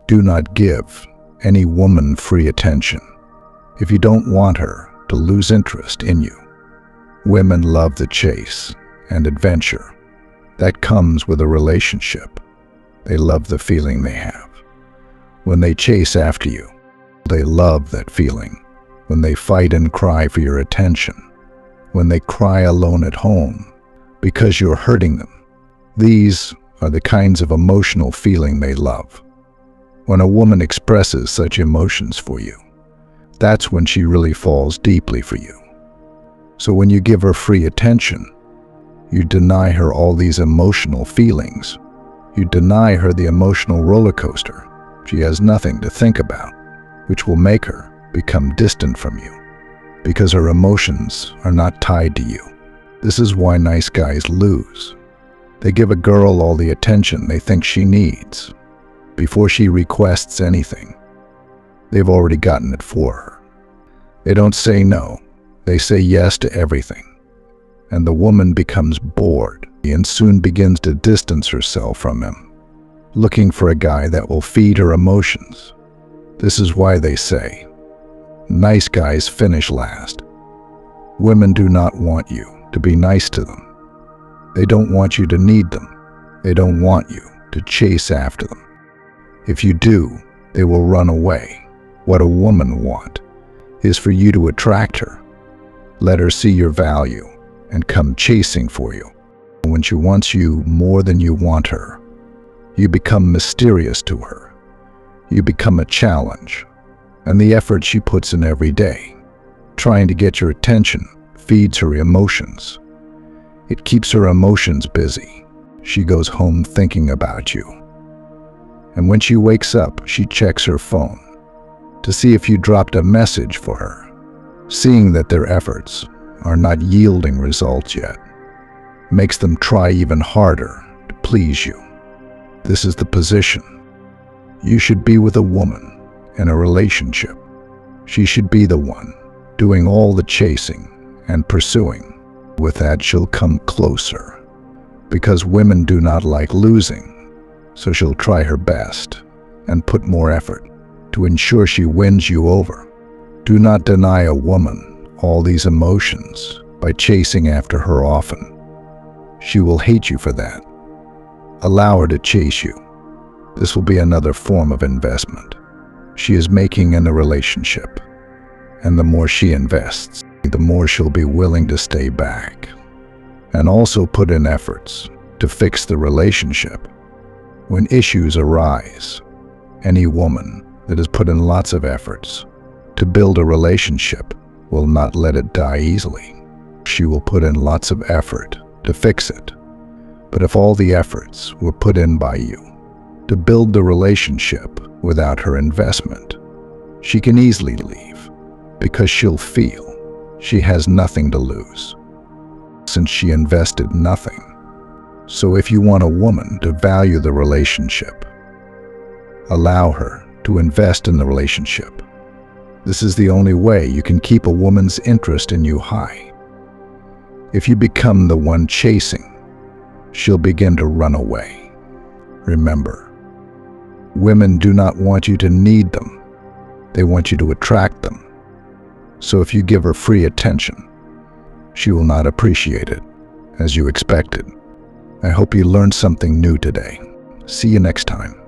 Do not give any woman free attention if you don't want her to lose interest in you. Women love the chase and adventure that comes with a relationship. They love the feeling they have when they chase after you. They love that feeling when they fight and cry for your attention, when they cry alone at home because you're hurting them. These are the kinds of emotional feeling they love. When a woman expresses such emotions for you, that's when she really falls deeply for you. So when you give her free attention, you deny her all these emotional feelings. You deny her the emotional roller coaster. She has nothing to think about, which will make her become distant from you because her emotions are not tied to you. This is why nice guys lose. They give a girl all the attention they think she needs. Before she requests anything, they've already gotten it for her. They don't say no, they say yes to everything. And the woman becomes bored and soon begins to distance herself from him, looking for a guy that will feed her emotions. This is why they say, nice guys finish last. Women do not want you to be nice to them. They don't want you to need them. They don't want you to chase after them. If you do, they will run away. What a woman wants is for you to attract her. Let her see your value and come chasing for you. When she wants you more than you want her, you become mysterious to her. You become a challenge, and the effort she puts in every day, trying to get your attention, feeds her emotions. It keeps her emotions busy. She goes home thinking about you. And when she wakes up, she checks her phone to see if you dropped a message for her. Seeing that their efforts are not yielding results yet makes them try even harder to please you. This is the position you should be with a woman in a relationship. She should be the one doing all the chasing and pursuing. With that, she'll come closer because women do not like losing, so she'll try her best and put more effort to ensure she wins you over. Do not deny a woman all these emotions by chasing after her often. She will hate you for that. Allow her to chase you. This will be another form of investment she is making in the relationship. And the more she invests, the more she'll be willing to stay back and also put in efforts to fix the relationship. When issues arise, any woman that has put in lots of efforts to build a relationship will not let it die easily. She will put in lots of effort to fix it. But if all the efforts were put in by you to build the relationship without her investment, she can easily leave because she'll feel she has nothing to lose since she invested nothing. So if you want a woman to value the relationship, allow her to invest in the relationship. This is the only way you can keep a woman's interest in you high. If you become the one chasing, she'll begin to run away. Remember, women do not want you to need them. They want you to attract them. So if you give her free attention, she will not appreciate it as you expected. I hope you learned something new today. See you next time.